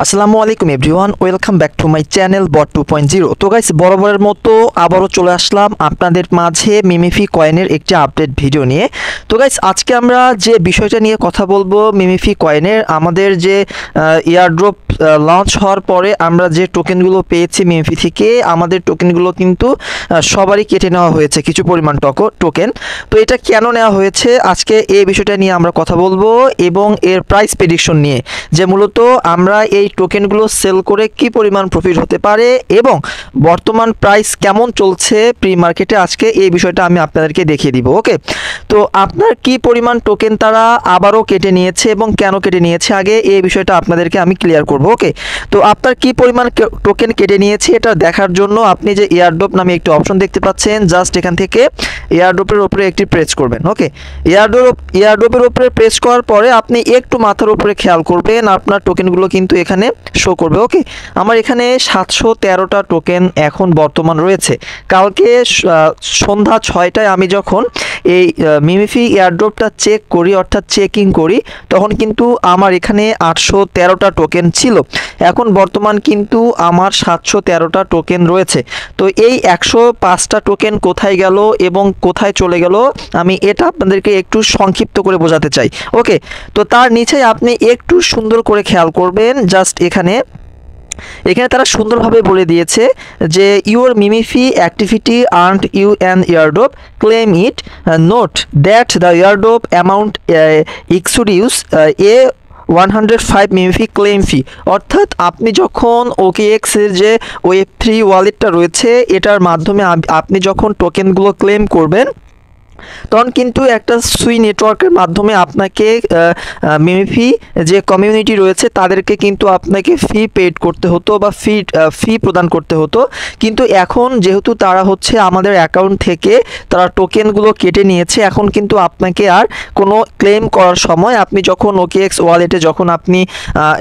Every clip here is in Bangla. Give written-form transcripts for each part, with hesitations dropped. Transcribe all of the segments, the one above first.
আসসালামু আলাইকুম everyone, welcome back to my channel bot 2.0। তো গাইস, বরাবরের মতো আবারও চলে আসলাম আপনাদের মাঝে মিমিফি কয়েনের একটি আপডেট ভিডিও নিয়ে। তো গাইস, আজকে আমরা যে বিষয়টা নিয়ে কথা বলবো, মিমিফি কয়েনের আমাদের যে এয়ারড্রপ লঞ্চ হওয়ার পরে আমরা যে টোকেনগুলো পেয়েছি মিমিফি থেকে, আমাদের টোকেনগুলো কিন্তু সবারই কেটে নেওয়া হয়েছে কিছু পরিমাণ টোকেন। তো এটা কেন নেওয়া হয়েছে, আজকে এই বিষয়টা নিয়ে আমরা কথা বলবো এবং এর প্রাইস প্রেডিকশন নিয়ে, যে মূলত আমরা এই টোকেনগুলো সেল করে কি পরিমাণ প্রফিট হতে পারে এবং বর্তমান প্রাইস কেমন চলছে প্রি মার্কেটে, আজকে এই বিষয়টা আমি আপনাদেরকে দেখিয়ে দিব। ওকে, তো আপনার কি পরিমাণ টোকেন তারা আবারও কেটে নিয়েছে এবং কেন কেটে নিয়েছে, আগে এই বিষয়টা আপনাদেরকে আমি ক্লিয়ার করব। ওকে, তো আপনার কি পরিমাণ টোকেন কেটে নিয়েছে এটা দেখার জন্য আপনি যে এয়ারড্রপ নামে একটি অপশন দেখতে পাচ্ছেন, জাস্ট এখান থেকে এয়ারড্রপের উপরে একটি প্রেস করবেন। ওকে, এয়ারড্রপের উপরে প্রেস করার পরে আপনি একটু মাথার উপরে খেয়াল করবেন, আপনার টোকেনগুলো কিন্তু এখানে শো করবে। ওকে, আমার এখানে 713টা টোকেন এখন বর্তমান রয়েছে। কালকে সন্ধ্যা 6টায় আমি যখন এই মিমিফি এয়ারড্রপটা চেক করি, অর্থাৎ চেকিং করি, তখন কিন্তু আমার এখানে 813টা টোকেন ছিল। এখন বর্তমান কিন্তু আমার 713টা টোকেন রয়েছে। তো এই 105টা টোকেন কোথায় গেল এবং কোথায় চলে গেল, আমি এটা আপনাদেরকে একটু সংক্ষিপ্ত করে বোঝাতে চাই। ওকে, তো তার নিচে আপনি একটু সুন্দর করে খেয়াল করবেন, জাস্ট এখানে তারা সুন্দরভাবে বলে দিয়েছে যে your MemeFi activity earned you an airdrop, claim it, note that the airdrop amount exceeds a 105 MemeFi claim fee. অর্থাৎ আপনি যখন OKX এর যে Web3 ওয়ালেটটা রয়েছে, এটার মাধ্যমে আপনি যখন টোকেনগুলো ক্লেম করবেন, তখন কিন্তু একটা সুই নেটওয়ার্কের মাধ্যমে আপনাকে মিমিফি যে কমিউনিটি রয়েছে তাদেরকে কিন্তু আপনাকে ফি পেড করতে হতো বা ফি প্রদান করতে হতো। কিন্তু এখন যেহেতু তারা হচ্ছে আমাদের অ্যাকাউন্ট থেকে তারা টোকেনগুলো কেটে নিয়েছে, এখন কিন্তু আপনাকে আর কোনো ক্লেম করার সময়, আপনি যখন OKX ওয়ালেটে যখন আপনি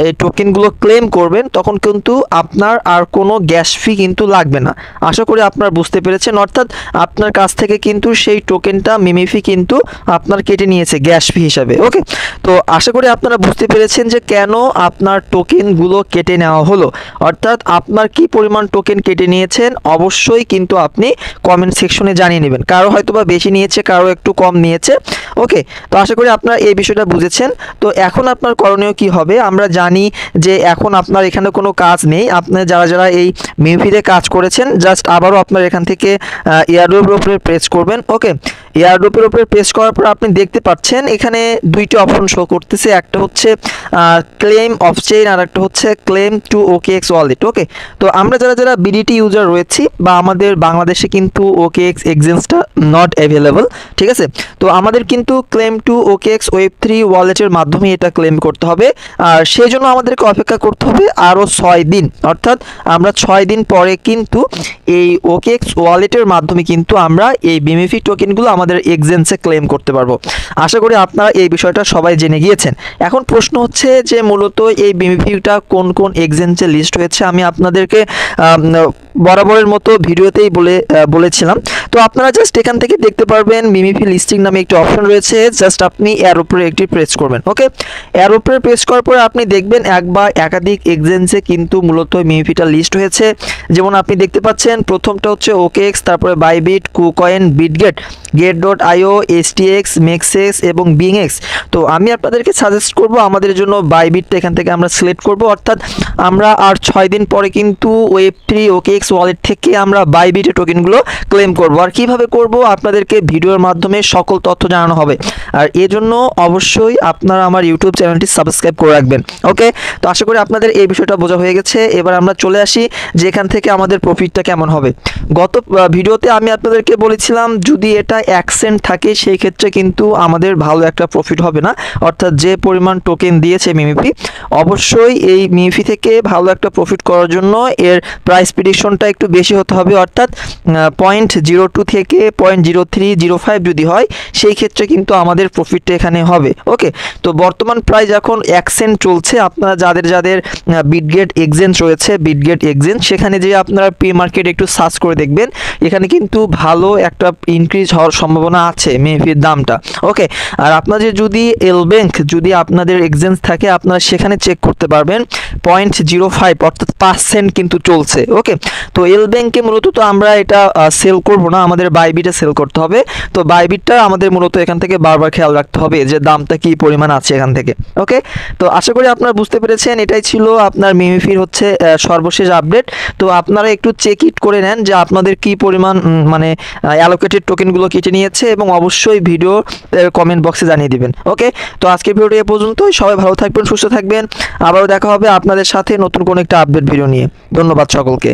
এই টোকেনগুলো ক্লেম করবেন, তখন কিন্তু আপনার আর কোনো গ্যাস ফি কিন্তু লাগবে না। আশা করি আপনারা বুঝতে পেরেছেন। অর্থাৎ আপনার কাছ থেকে কিন্তু সেই টোকেনটা মিমিফি কিন্তু আপনার কেটে নিয়েছে গ্যাস ফি হিসাবে। ওকে, তো আশা করি আপনারা বুঝতে পেরেছেন যে কেন আপনার টোকেনগুলো কেটে নেওয়া হলো, অর্থাৎ আপনার কি পরিমাণ টোকেন কেটে নিয়েছেন অবশ্যই কিন্তু আপনি কমেন্ট সেকশনে জানিয়ে নেবেন। কারো হয়তো বা বেশি নিয়েছে, কারো একটু কম নিয়েছে। ওকে, তো আশা করি আপনারা এই বিষয়টা বুঝেছেন। তো এখন আপনার করণীয় কি হবে, আমরা জানি যে এখন আপনার এখানে কোনো কাজ নেই। আপনার যারা এই মিমিফিতে কাজ করেছেন, জাস্ট আবারও আপনার এখান থেকে এয়ারড্রপের উপরে প্রেস করবেন। ওকে, এয়ারড্রপের উপরে প্রেস করার পর আপনি দেখতে পাচ্ছেন এখানে দুইটি অপশন শো করতেছে, একটা হচ্ছে ক্লেম অফ চেইন আর একটা হচ্ছে ক্লেম টু OKX ওয়ালেট। ওকে, তো আমরা যারা BDT ইউজার রয়েছি বা আমাদের বাংলাদেশে কিন্তু OKX এক্সচেঞ্জটা নট অ্যাভেলেবল, ঠিক আছে। তো আমাদের কিন্তু ক্লেম টু OKX Web3 ওয়ালেটের মাধ্যমে এটা ক্লেম করতে হবে, আর সেই জন্য আমাদেরকে অপেক্ষা করতে হবে আরও 6 দিন। অর্থাৎ আমরা 6 দিন পরে কিন্তু এই OKX ওয়ালেটের মাধ্যমে কিন্তু আমরা এই মিমিফি টোকেনগুলো আমাদের এক্সচেঞ্জে ক্লেম করতে পারবো। আশা করি আপনারা এই বিষয়টা সবাই জেনে গিয়েছেন। এখন প্রশ্ন হচ্ছে যে মূলত এই মিমিফিটা কোন কোন এক্সচেঞ্জে লিস্ট হয়েছে, আমি আপনাদেরকে বরাবরের মতো ভিডিওতেই বলেছিলাম। তো আপনারা জাস্ট এখান থেকে দেখতে পারবেন মিমিফি লিস্টিং নামে একটি অপশন রয়েছে, জাস্ট আপনি এর উপরে একটি প্রেস করবেন। ওকে, এর উপরে প্রেস করার পরে আপনি দেখবেন এক বা একাধিক এক্সচেঞ্জে কিন্তু মূলত মিমিফিটা লিস্ট হয়েছে। যেমন আপনি দেখতে পাচ্ছেন প্রথমটা হচ্ছে OKX, তারপরে Bybit, KuCoin, Bitget, get.io, STX, মেক্সেক্স এবং বিংএক্স। তো আমি আপনাদেরকে সাজেস্ট করব আমাদের জন্য বাইবিটটা এখান থেকে আমরা সিলেক্ট করব। অর্থাৎ আমরা আর 6 দিন পরে কিন্তু Web3 OKX ওয়ালেট থেকে আমরা বাইবিটের টোকেনগুলো ক্লেম করব। আর কিভাবে করব আপনাদেরকে ভিডিওর মাধ্যমে সকল তথ্য জানানো হবে, আর এজন্য অবশ্যই আপনারা আমার ইউটিউব চ্যানেলটি সাবস্ক্রাইব করে রাখবেন। ওকে, তো আশা করি আপনাদের এই বিষয়টা বোঝা হয়ে গেছে। এবার আমরা চলে আসি যে এখান থেকে আমাদের প্রফিটটা কেমন হবে। গত ভিডিওতে আমি আপনাদেরকে বলেছিলাম যদি এটা 1 সেন্ট থাকে সেই ক্ষেত্রে কিন্তু আমাদের ভালো একটা প্রফিট হবে না। অর্থাৎ যে পরিমাণ টোকেন দিয়েছে মিমিফি, অবশ্যই এই মিমিফি থেকে ভালো একটা প্রফিট করার জন্য এর প্রাইস প্রেডিকশনটা একটু বেশি হতে হবে। অর্থাৎ 0.02 থেকে 0.0305 যদি হয়, সেই ক্ষেত্রে কিন্তু আমাদের আপনাদের প্রফিটটা এখানে হবে। ওকে, তো বর্তমান প্রাইস এখন 1 সেন্ট চলছে। আপনারা যাদের বিটগেট এক্সচেঞ্জ রয়েছে, বিটগেট এক্সচেঞ্জ, সেখানে যে আপনারা পে মার্কেট একটু সার্চ করে দেখবেন, এখানে কিন্তু ভালো একটা ইনক্রিজ হওয়ার সম্ভাবনা আছে মেফির দামটা। ওকে, আর আপনাদের যদি এল ব্যাংক যদি আপনাদের এক্সচেঞ্জ থাকে, আপনারা সেখানে চেক করতে পারবেন 0.05 অর্থাৎ 5 সেন্ট কিন্তু চলছে। ওকে, তো এল ব্যাংকে মূলত তো আমরা এটা সেল করব না, আমাদের বাইবিটে সেল করতে হবে। তো বাইবিটটা আমাদের মূলত এখান থেকে বারবার খেয়াল রাখতে হবে যে দামটা কি পরিমাণ আছে এখান থেকে। ওকে, তো আশা করি আপনারা বুঝতে পেরেছেন। এটাই ছিল আপনার মিমিফির হচ্ছে সর্বশেষ আপডেট। তো আপনারা একটু চেক ইট করে নেন যে আপনাদের কি পরিমাণ মানে অ্যালোকেটেড টোকেনগুলো কেটে নিয়েছে, এবং অবশ্যই ভিডিও কমেন্ট বক্সে জানিয়ে দিবেন। ওকে, তো আজকের ভিডিওটি এ পর্যন্তই। সবাই ভালো থাকবেন, সুস্থ থাকবেন। আবারও দেখা হবে আপনাদের সাথে নতুন কোনো একটা আপডেট ভিডিও নিয়ে। ধন্যবাদ সকলকে।